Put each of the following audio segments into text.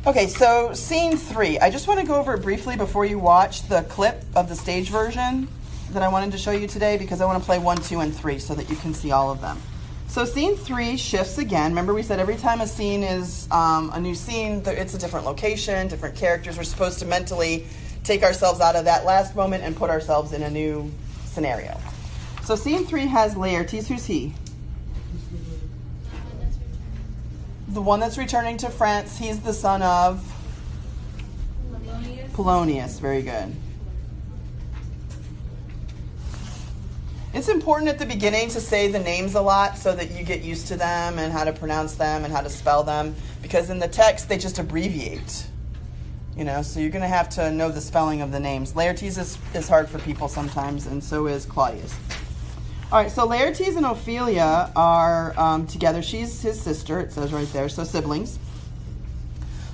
Okay, so scene 3. I just want to go over it briefly before you watch the clip of the stage version that I wanted to show you today, because I want to play 1, 2, and 3 so that you can see all of them. So scene 3 shifts again. Remember we said every time a scene is a new scene, it's a different location, different characters. We're supposed to mentally take ourselves out of that last moment and put ourselves in a new scenario. So scene 3 has Laertes. Who's he? The one that's returning to France. He's the son of Polonius. Very good. It's important at the beginning to say the names a lot so that you get used to them and how to pronounce them and how to spell them, because in the text they just abbreviate. So you're going to have to know the spelling of the names. Laertes is hard for people sometimes, and so is Claudius. All right, so Laertes and Ophelia are together. She's his sister, it says right there, so siblings.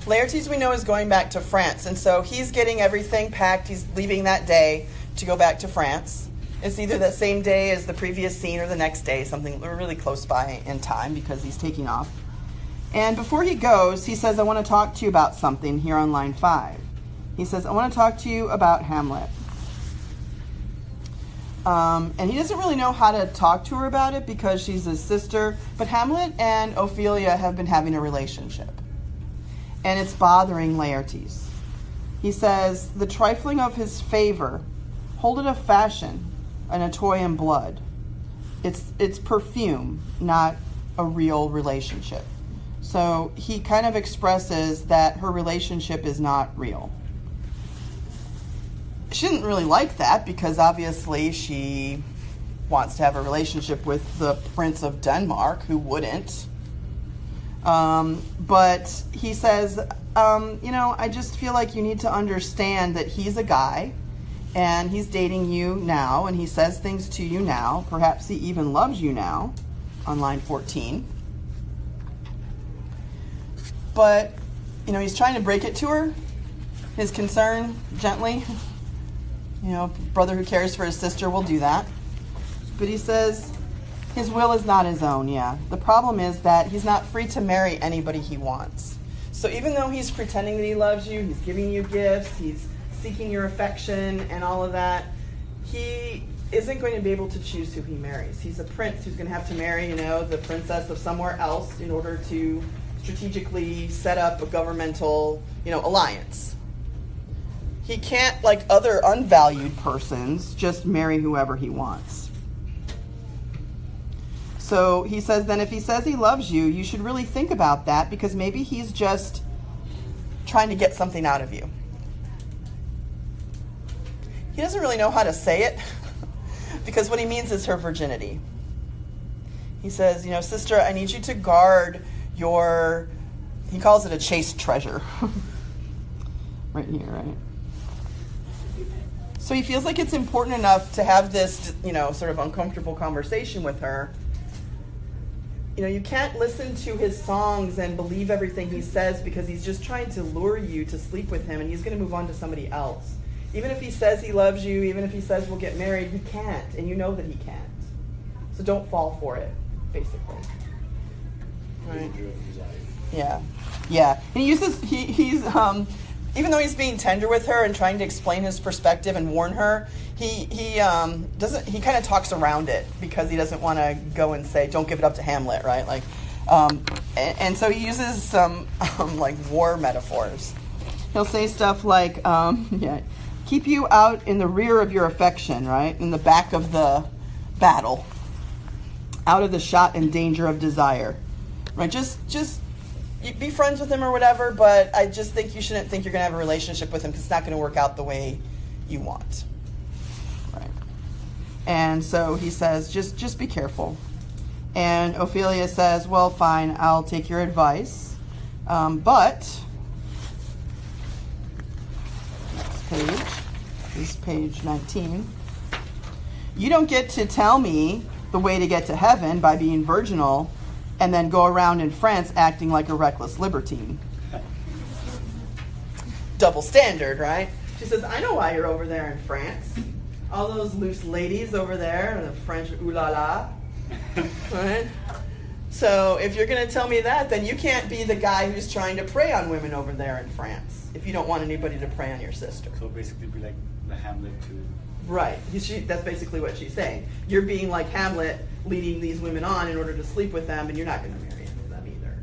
Laertes, we know, is going back to France, and so he's getting everything packed. He's leaving that day to go back to France. It's either that same day as the previous scene or the next day, something really close by in time, because he's taking off. And before he goes, he says, I want to talk to you about something here on line 5. He says, I want to talk to you about Hamlet. And he doesn't really know how to talk to her about it because she's his sister. But Hamlet and Ophelia have been having a relationship. And it's bothering Laertes. He says, the trifling of his favor, hold it of fashion, and a toy in blood. It's perfume, not a real relationship. So he kind of expresses that her relationship is not real. She didn't really like that because obviously she wants to have a relationship with the Prince of Denmark, who wouldn't. But he says, I just feel like you need to understand that he's a guy and he's dating you now and he says things to you now. Perhaps he even loves you now, on line 14. But, he's trying to break it to her, his concern, gently. Brother who cares for his sister will do that. But he says his will is not his own, yeah. The problem is that he's not free to marry anybody he wants. So even though he's pretending that he loves you, he's giving you gifts, he's seeking your affection and all of that, he isn't going to be able to choose who he marries. He's a prince who's going to have to marry, the princess of somewhere else in order to strategically set up a governmental, alliance. He can't, like other unvalued persons, just marry whoever he wants. So he says, then if he says he loves you, you should really think about that, because maybe he's just trying to get something out of you. He doesn't really know how to say it, because what he means is her virginity. He says, sister, I need you to guard he calls it a chaste treasure. Right here, right? So he feels like it's important enough to have this, sort of uncomfortable conversation with her. You can't listen to his songs and believe everything he says, because he's just trying to lure you to sleep with him, and he's going to move on to somebody else. Even if he says he loves you, even if he says we'll get married, he can't, and you know that he can't. So don't fall for it, basically. Right? Yeah. And he's even though he's being tender with her and trying to explain his perspective and warn her, he kind of talks around it, because he doesn't want to go and say, don't give it up to Hamlet, right? And so he uses some war metaphors. He'll say stuff like, keep you out in the rear of your affection, right? In the back of the battle, out of the shot and danger of desire, right? Just be friends with him or whatever, but I just think you shouldn't think you're going to have a relationship with him, because it's not going to work out the way you want. Right. And so he says, just be careful. And Ophelia says, well, fine, I'll take your advice. But, next page is page 19. You don't get to tell me the way to get to heaven by being virginal and then go around in France acting like a reckless libertine. Double standard, right? She says, I know why you're over there in France. All those loose ladies over there, the French ooh la la, right? So if you're going to tell me that, then you can't be the guy who's trying to prey on women over there in France, if you don't want anybody to prey on your sister. So basically be like the Hamlet too. Right. That's basically what she's saying. You're being like Hamlet, leading these women on in order to sleep with them, and you're not going to marry any of them either.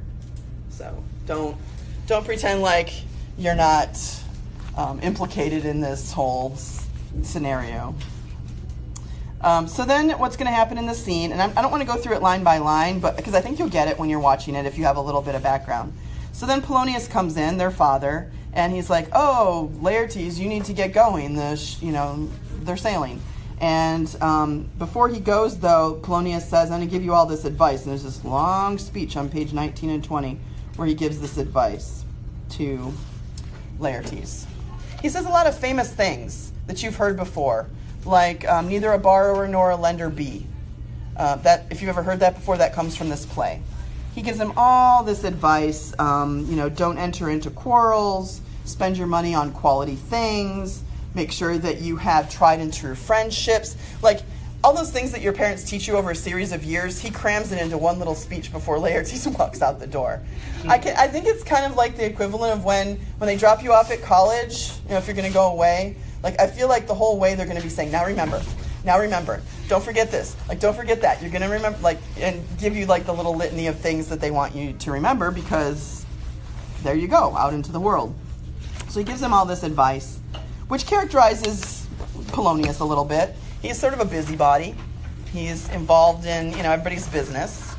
So don't pretend like you're not implicated in this whole scenario. So then what's going to happen in the scene, and I don't want to go through it line by line, but because I think you'll get it when you're watching it if you have a little bit of background. So then Polonius comes in, their father, and he's like, "Oh, Laertes, you need to get going. They're sailing." And before he goes, though, Polonius says, "I'm going to give you all this advice." And there's this long speech on page 19 and 20 where he gives this advice to Laertes. He says a lot of famous things that you've heard before, like neither a borrower nor a lender be. That, if you've ever heard that before, that comes from this play. He gives him all this advice, don't enter into quarrels, spend your money on quality things, make sure that you have tried and true friendships. Like, all those things that your parents teach you over a series of years, he crams it into one little speech before Laertes walks out the door. I think it's kind of like the equivalent of when they drop you off at college, if you're going to go away. Like, I feel like the whole way they're going to be saying, now remember, don't forget this, don't forget that. You're going to remember, and give you the little litany of things that they want you to remember, because there you go, out into the world. So he gives him all this advice, which characterizes Polonius a little bit. He's sort of a busybody. He's involved in, everybody's business.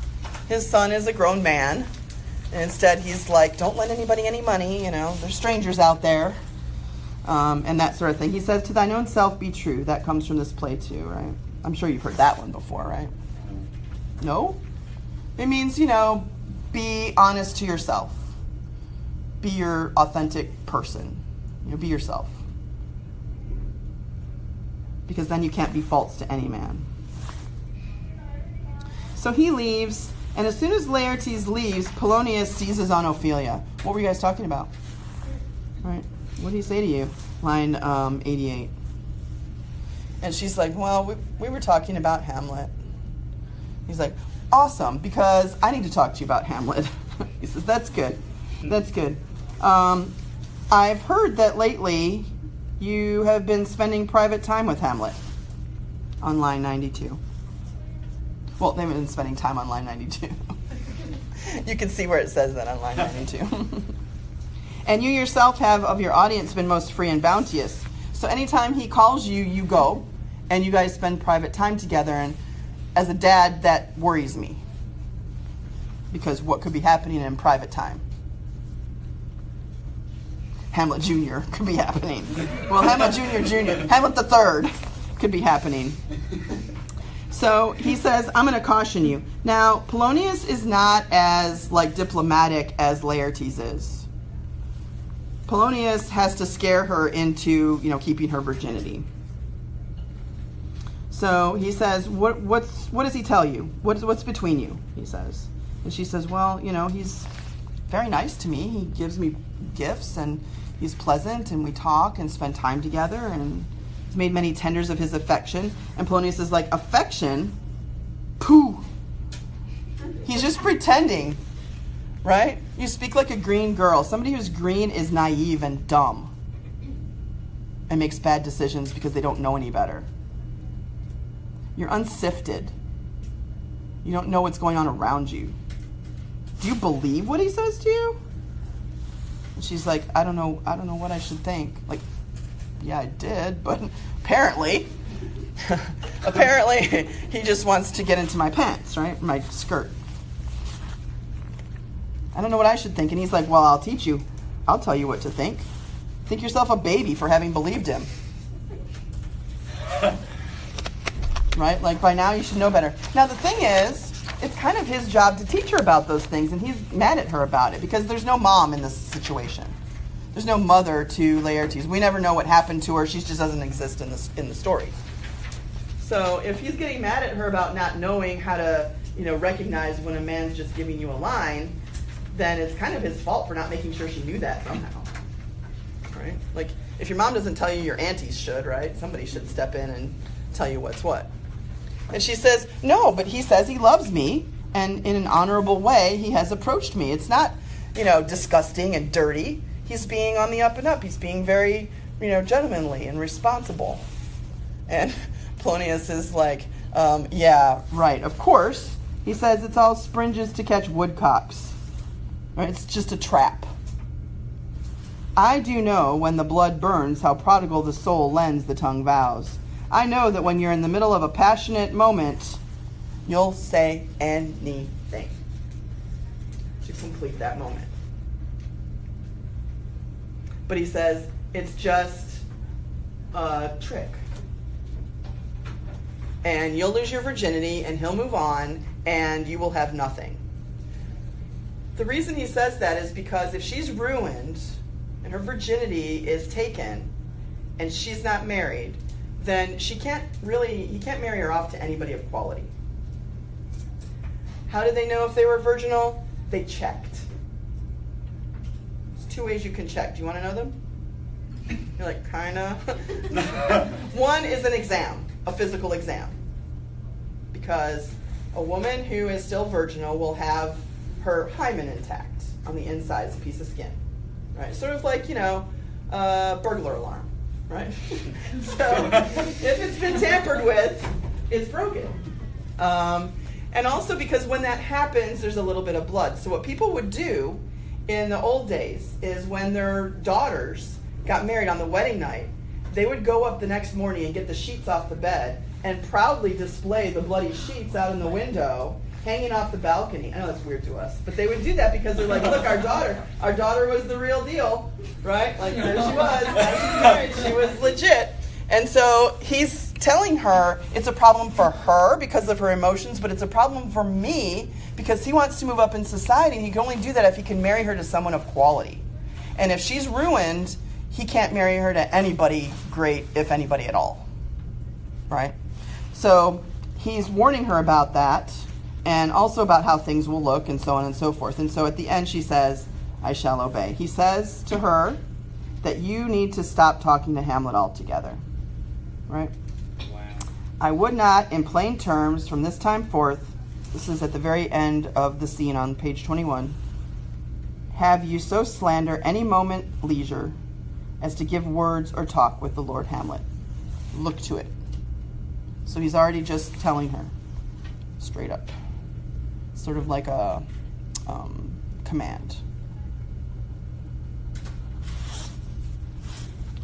His son is a grown man. And instead, he's like, don't lend anybody any money, there's strangers out there. And that sort of thing. He says, to thine own self be true. That comes from this play too, right? I'm sure you've heard that one before, right? No? It means, be honest to yourself. Be your authentic person. Be yourself. Because then you can't be false to any man. So he leaves, and as soon as Laertes leaves, Polonius seizes on Ophelia. What were you guys talking about? All right. What did he say to you? Line 88. And she's like, well, we were talking about Hamlet. He's like, awesome, because I need to talk to you about Hamlet. He says, that's good. That's good. I've heard that lately you have been spending private time with Hamlet on line 92. Well, they've been spending time on line 92. You can see where it says that on line 92. And you yourself have of your audience been most free and bounteous. So anytime he calls you, you go, and you guys spend private time together. And as a dad, that worries me, because what could be happening in private time? Hamlet Jr. could be happening. Well, Hamlet Jr., Hamlet III could be happening. So he says, I'm going to caution you. Now, Polonius is not as diplomatic as Laertes is. Polonius has to scare her into, keeping her virginity. So he says, what does he tell you? What's between you? He says. And she says, well, he's very nice to me. He gives me gifts, and he's pleasant, and we talk and spend time together, and he's made many tenders of his affection. And Polonius is like, affection? Pooh. He's just pretending, right? You speak like a green girl. Somebody who's green is naive and dumb and makes bad decisions because they don't know any better. You're unsifted. You don't know what's going on around you. Do you believe what he says to you? And she's like, I don't know what I should think. Yeah, I did, but apparently he just wants to get into my pants, right? My skirt. I don't know what I should think. And he's like, well, I'll teach you. I'll tell you what to think. Think yourself a baby for having believed him. Right? By now you should know better. Now the thing is, it's kind of his job to teach her about those things, and he's mad at her about it because there's no mom in this situation. There's no mother to Laertes. We never know what happened to her. She just doesn't exist in the story. So if he's getting mad at her about not knowing how to, recognize when a man's just giving you a line, then it's kind of his fault for not making sure she knew that somehow. Right? If your mom doesn't tell you, your aunties should, right? Somebody should step in and tell you what's what. And she says, no, but he says he loves me. and in an honorable way he has approached me. It's not, disgusting and dirty. He's being on the up and up. He's being very, gentlemanly and responsible. And Polonius is like, yeah, right, of course. He says it's all springes to catch woodcocks. Right? It's just a trap. I do know when the blood burns how prodigal the soul lends the tongue vows. I know that when you're in the middle of a passionate moment, you'll say anything to complete that moment. But he says it's just a trick. And you'll lose your virginity, and he'll move on, and you will have nothing. The reason he says that is because if she's ruined and her virginity is taken and she's not married, then he can't marry her off to anybody of quality. How did they know if they were virginal? They checked. There's two ways you can check. Do you want to know them? You're like, kinda. One is an exam, a physical exam. Because a woman who is still virginal will have her hymen intact on the inside. It's a piece of skin. Right? Sort of like, burglar alarm. Right? So if it's been tampered with, it's broken. And also because when that happens, there's a little bit of blood. So what people would do in the old days is when their daughters got married on the wedding night, they would go up the next morning and get the sheets off the bed and proudly display the bloody sheets out in the window, hanging off the balcony. I know that's weird to us, but they would do that because they're like, look, our daughter was the real deal, right? Like, there she was, now she's married, she was legit. And so he's telling her it's a problem for her because of her emotions, but it's a problem for me because he wants to move up in society, and he can only do that if he can marry her to someone of quality. And if she's ruined, he can't marry her to anybody great, if anybody at all. Right? So he's warning her about that, and also about how things will look, and so on and so forth. And so at the end she says, I shall obey. He says to her that you need to stop talking to Hamlet altogether. Right? Wow. I would not, in plain terms, from this time forth, this is at the very end of the scene on page 21, have you so slander any moment leisure as to give words or talk with the Lord Hamlet. Look to it. So he's already just telling her straight up. Sort of like a command.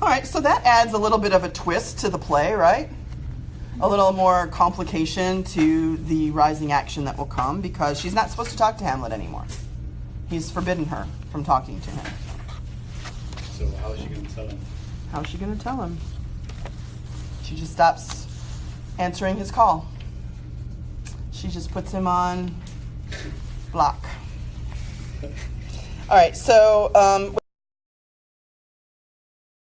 All right, so that adds a little bit of a twist to the play, right? A little more complication to the rising action that will come, because she's not supposed to talk to Hamlet anymore. He's forbidden her from talking to him. So how is she going to tell him? How's she going to tell him? She just stops answering his call. She just puts him on block. All right, so